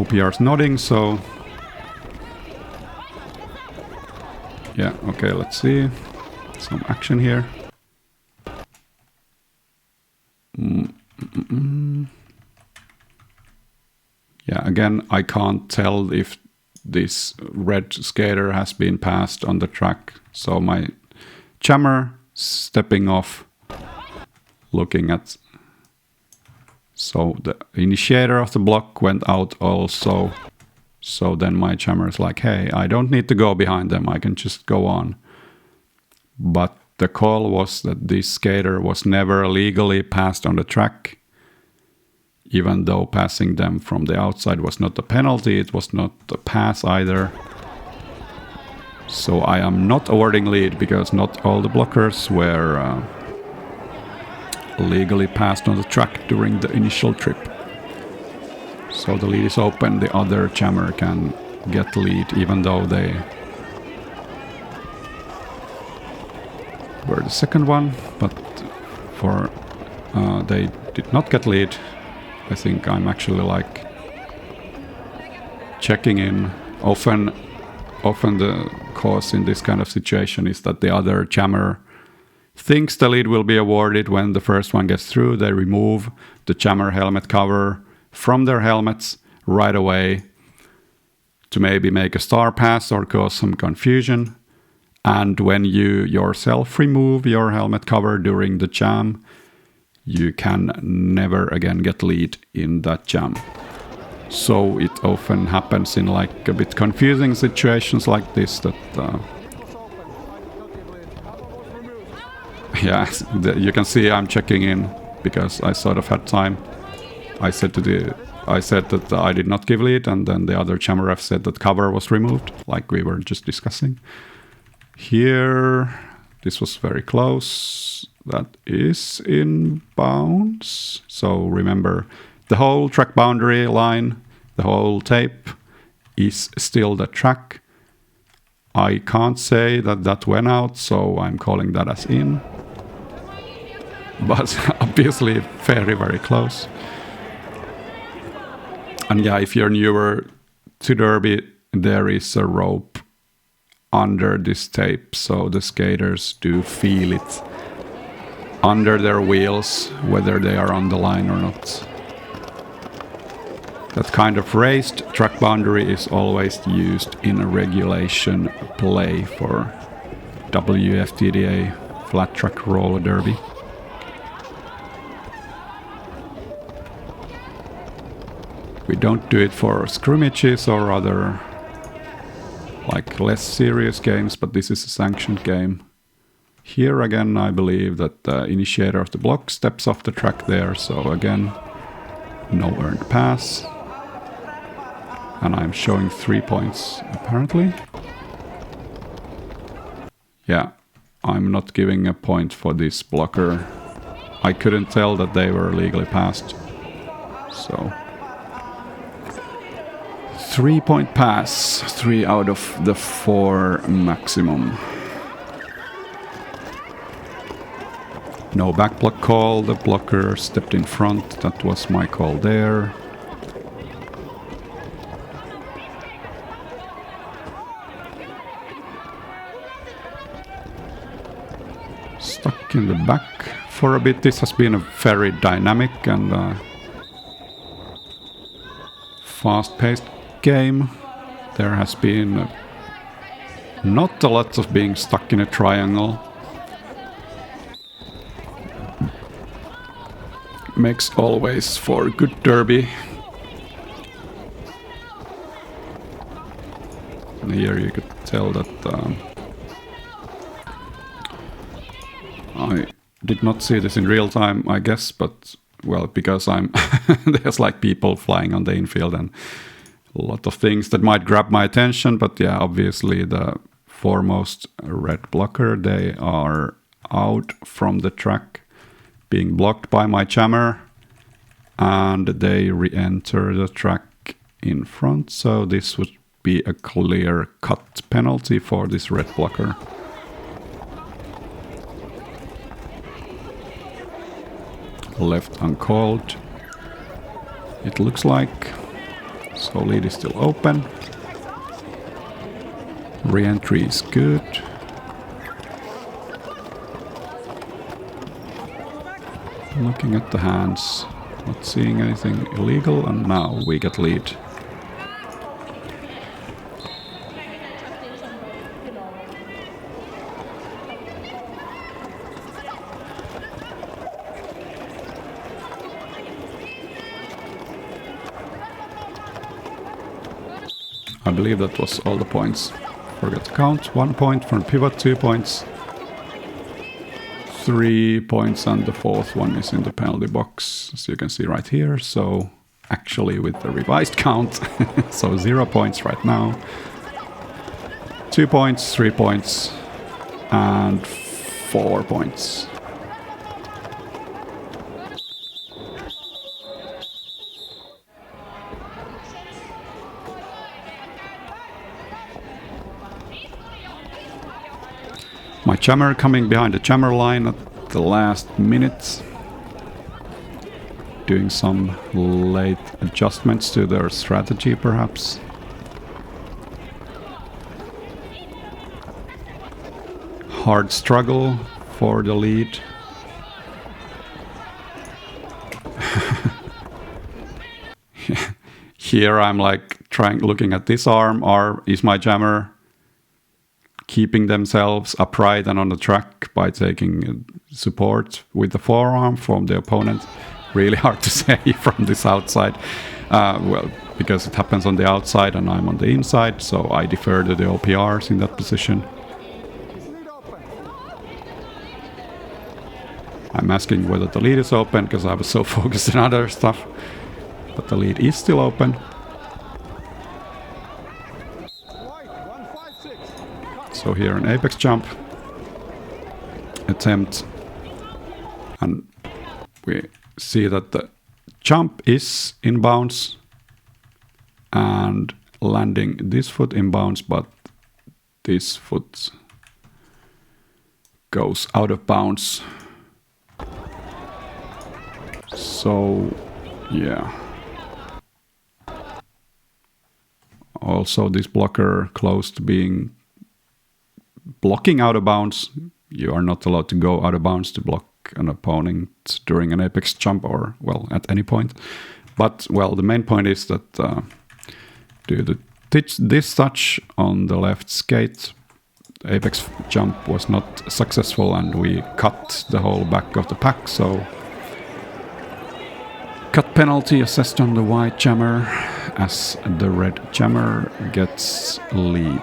OPR's nodding, so... Yeah, okay, let's see. Some action here. Yeah, again, I can't tell if this red skater has been passed on the track. So my jammer stepping off, looking at... So the initiator of the block went out also. So then my jammer is like, hey, I don't need to go behind them. I can just go on. But the call was that this skater was never legally passed on the track. Even though passing them from the outside was not a penalty, it was not a pass either. So I am not awarding lead because not all the blockers were legally passed on the track during the initial trip. So the lead is open, the other jammer can get lead even though they were the second one, but for they did not get lead. I think I'm actually like checking in. Often the cause in this kind of situation is that the other jammer thinks the lead will be awarded when the first one gets through. They remove the jammer helmet cover from their helmets right away to maybe make a star pass or cause some confusion. And when you yourself remove your helmet cover during the jam, you can never again get lead in that jam. So it often happens in like a bit confusing situations like this that yeah, you can see I'm checking in because I sort of had time. I said that I did not give lead, and then the other jammer ref said that cover was removed, like we were just discussing. Here, this was very close. That is in bounds. So remember, the whole track boundary line, the whole tape is still the track. I can't say that that went out, so I'm calling that as in. But obviously very, very close. And yeah, if you're newer to Derby, there is a rope under this tape, so the skaters do feel it under their wheels, whether they are on the line or not. That kind of raised track boundary is always used in a regulation play for WFTDA flat track roller derby. We don't do it for scrimmages or other like less serious games, but this is a sanctioned game. Here again, I believe that the initiator of the block steps off the track there, so again, no earned pass. And I'm showing 3 points, apparently. Yeah, I'm not giving a point for this blocker. I couldn't tell that they were legally passed. So 3-point pass, 3 out of the 4 maximum. No back block call, the blocker stepped in front, that was my call there. Stuck in the back for a bit. This has been a very dynamic and fast-paced game. There has been not a lot of being stuck in a triangle. Makes always for good derby. And here you could tell that I did not see this in real time, I guess, but well, because I'm there's like people flying on the infield and a lot of things that might grab my attention, but yeah, obviously the foremost red blocker, they are out from the track, being blocked by my jammer, and they re-enter the track in front, so this would be a clear cut penalty for this red blocker. Left uncalled, it looks like. So lead is still open. Re-entry is good. Looking at the hands, not seeing anything illegal, and now we get lead. I believe that was all the points. Forgot to count. 1 point from pivot, 2 points. 3 points, and the fourth one is in the penalty box, as you can see right here. So actually with the revised count, so 0 points right now. 2 points, 3 points, and 4 points. My jammer coming behind the jammer line at the last minute. Doing some late adjustments to their strategy, perhaps. Hard struggle for the lead. Here I'm like looking at this arm, or is my jammer keeping themselves upright and on the track by taking support with the forearm from the opponent? Really hard to say from this outside. Well, because it happens on the outside and I'm on the inside, so I defer to the OPRs in that position. I'm asking whether the lead is open because I was so focused on other stuff. But the lead is still open. So here an apex jump attempt, and we see that the jump is in bounds and landing this foot in bounds, but this foot goes out of bounds. So yeah. Also this blocker close to being blocking out of bounds. You are not allowed to go out of bounds to block an opponent during an apex jump, or, well, at any point. But, well, the main point is that due to this touch on the left skate, the apex jump was not successful and we cut the whole back of the pack, so cut penalty assessed on the white jammer as the red jammer gets lead.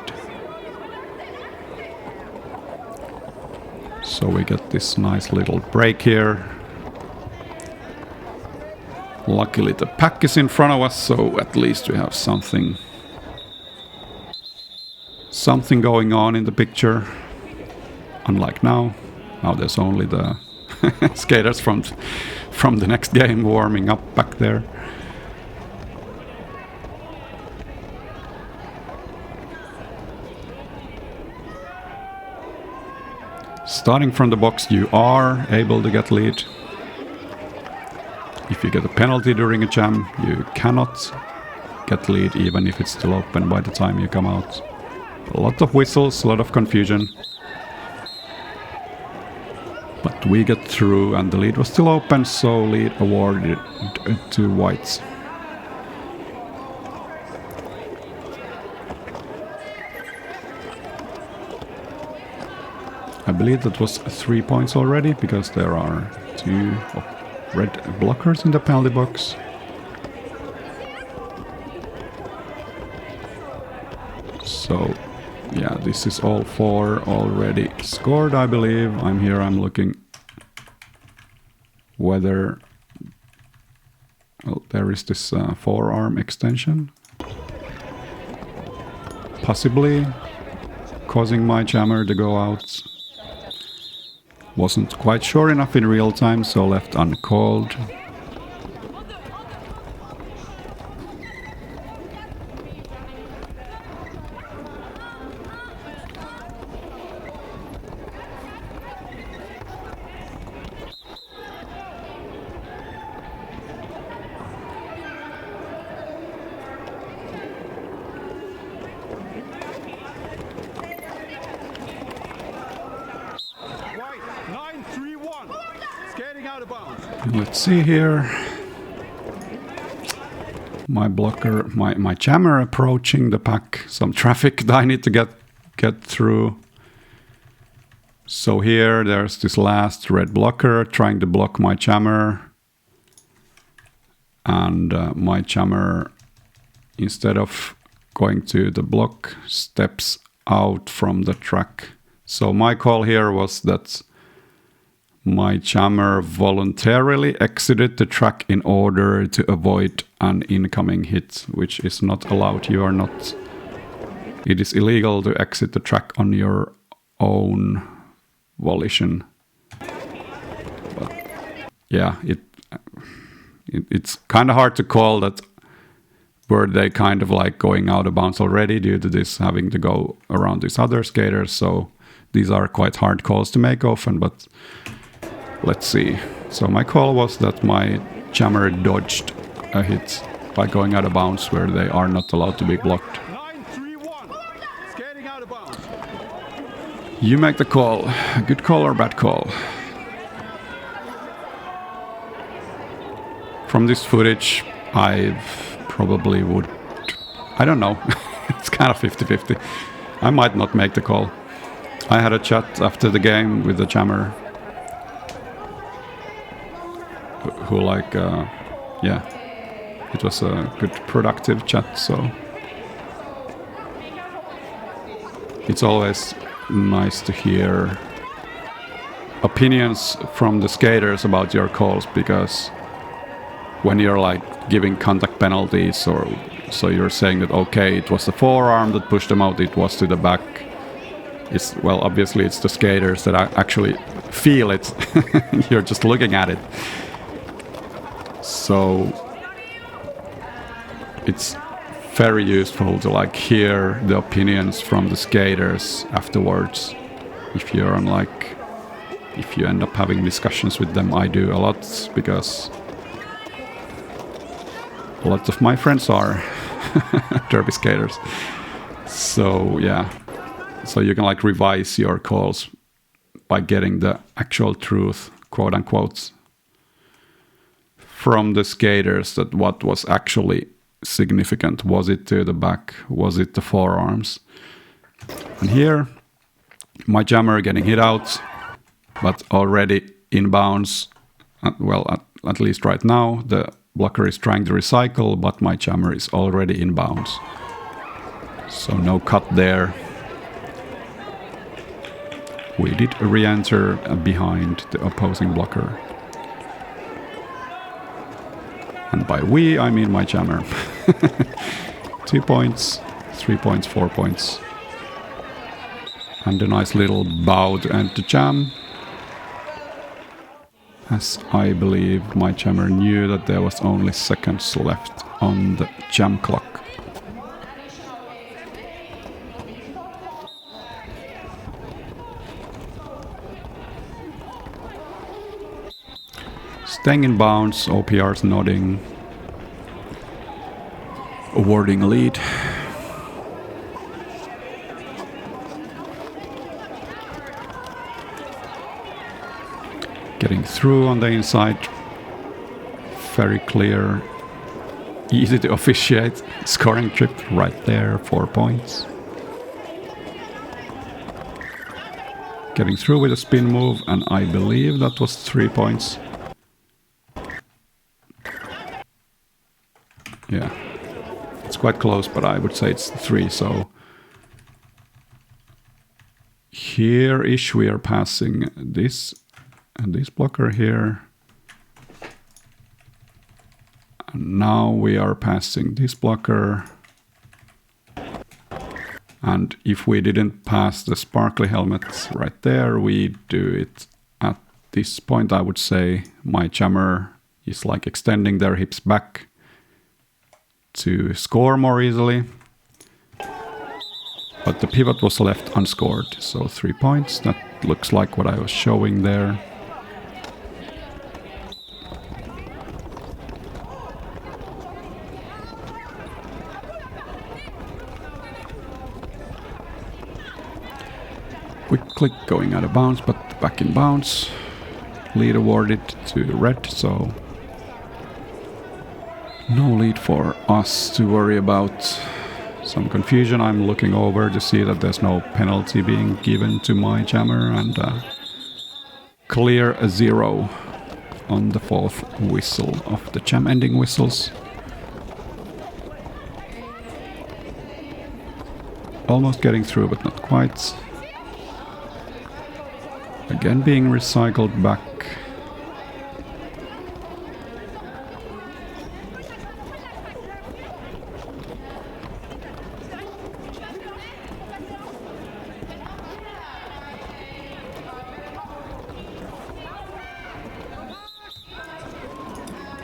So we get this nice little break here. Luckily the pack is in front of us, so at least we have something going on in the picture. Unlike now. Now there's only the skaters from the next game warming up back there. Starting from the box, you are able to get lead. If you get a penalty during a jam, you cannot get lead even if it's still open by the time you come out. A lot of whistles, a lot of confusion. But we get through and the lead was still open, so lead awarded to whites. I believe that was 3 points already, because there are 2 red blockers in the penalty box. So, yeah, this is all 4 already scored, I believe. I'm looking whether... Well, there is this forearm extension. Possibly causing my jammer to go out. Wasn't quite sure enough in real time, so left uncalled. Let's see here. My blocker, my jammer approaching the pack. Some traffic that I need to get through. So here there's this last red blocker trying to block my jammer. And my jammer, instead of going to the block, steps out from the track. So my call here was that my jammer voluntarily exited the track in order to avoid an incoming hit, which is not allowed. You are not. It is illegal to exit the track on your own volition. But yeah, it's kind of hard to call that. Were they kind of like going out of bounds already due to this having to go around these other skaters? So these are quite hard calls to make often, but let's see. So my call was that my jammer dodged a hit by going out of bounds where they are not allowed to be blocked. 931. Skating out of bounds. You make the call. Good call or bad call? From this footage, I probably would... I don't know. It's kind of 50-50. I might not make the call. I had a chat after the game with the jammer who like, yeah, it was a good productive chat, so it's always nice to hear opinions from the skaters about your calls, because when you're like giving contact penalties, or so you're saying that okay, it was the forearm that pushed them out, it was to the back. It's, well, obviously it's the skaters that actually feel it. You're just looking at it. So it's very useful to like hear the opinions from the skaters afterwards. If you're on like, if you end up having discussions with them, I do a lot, because a lot of my friends are derby skaters. So yeah, so you can like revise your calls by getting the actual truth, quote unquote, from the skaters, that what was actually significant. Was it to the back? Was it the forearms? And here, my jammer getting hit out, but already inbounds. Well, at least right now, the blocker is trying to recycle, but my jammer is already inbounds. So no cut there. We did re-enter behind the opposing blocker. And by we, I mean my jammer. 2 points, 3 points, 4 points. And a nice little bow to end the jam. As I believe my jammer knew that there was only seconds left on the jam clock. Staying in bounds, OPR's nodding, awarding a lead. Getting through on the inside, very clear, easy to officiate, scoring trip right there, 4 points. Getting through with a spin move, and I believe that was 3 points. Yeah, it's quite close, but I would say it's 3, so here-ish we are passing this and this blocker here. And now we are passing this blocker. And if we didn't pass the sparkly helmets right there, we do it at this point. I would say my jammer is like extending their hips back to score more easily. But the pivot was left unscored, so 3 points. That looks like what I was showing there. Quick click going out of bounds, but back in bounds. lead awarded to red, so no lead for us to worry about. Some confusion. I'm looking over to see that there's no penalty being given to my jammer, and clear a 0 on the 4th whistle of the jam ending whistles. Almost getting through, but not quite. Again being recycled back.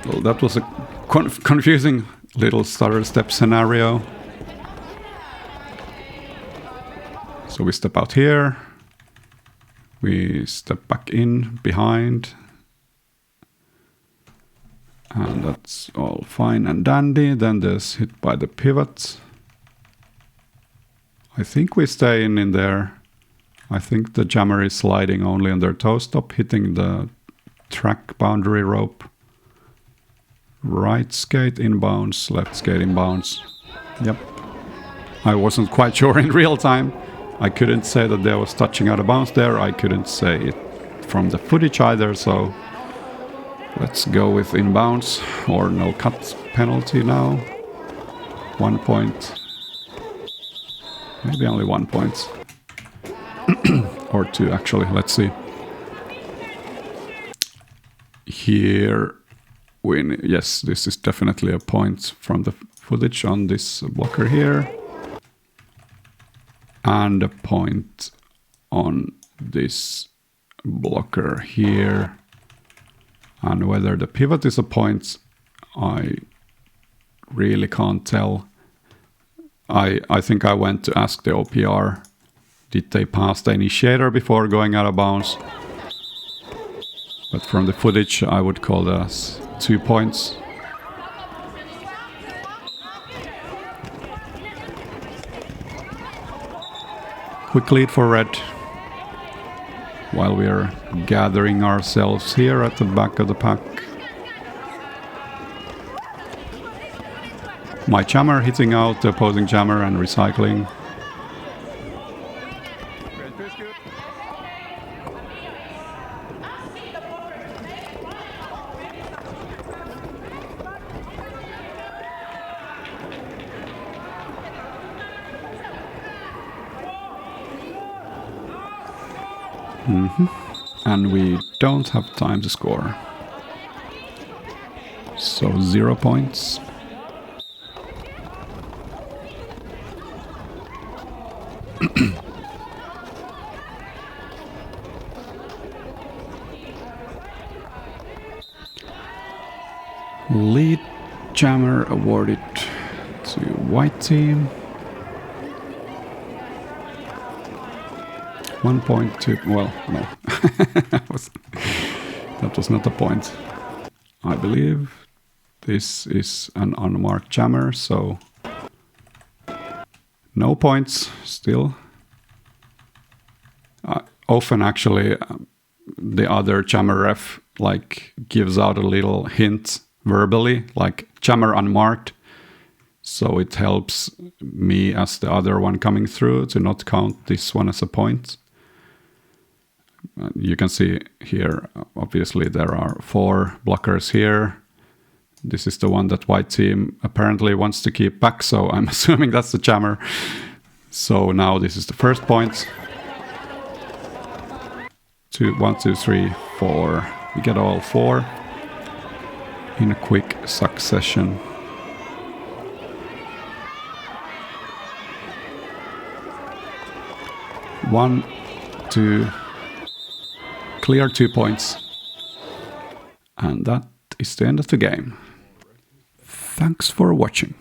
Well, that was a confusing little stutter step scenario. So we step out here. We step back in behind. And that's all fine and dandy. Then there's hit by the pivot. I think we stay in there. I think the jammer is sliding only on their toe stop, hitting the track boundary rope. Right skate inbounds, left skate inbounds. Yep. I wasn't quite sure in real time. I couldn't say that there was touching out of bounds there. I couldn't say it from the footage either, so let's go with inbounds or no cut penalty now. 1 point. Maybe only 1 point. Or 2 actually, let's see. Here, yes, this is definitely a point from the footage on this blocker here. And a point on this blocker here. And whether the pivot is a point, I really can't tell. I think I went to ask the OPR, did they pass the initiator before going out of bounds? But from the footage, I would call that as 2 points. Quick lead for red. While we are gathering ourselves here at the back of the pack. My jammer hitting out the opposing jammer and recycling. And we don't have time to score. So 0 points. Lead jammer awarded to white team. 1 point to, well, no, that was not a point. I believe this is an unmarked jammer, so no points still. Often actually the other jammer ref like gives out a little hint verbally, like jammer unmarked. So it helps me as the other one coming through to not count this one as a point. You can see here, obviously there are 4 blockers here. This is the one that white team apparently wants to keep back, so I'm assuming that's the jammer. So now this is the first point. 1, 2, 3, 4. We get all 4 in a quick succession. One, 2, clear 2 points. And that is the end of the game. Thanks for watching.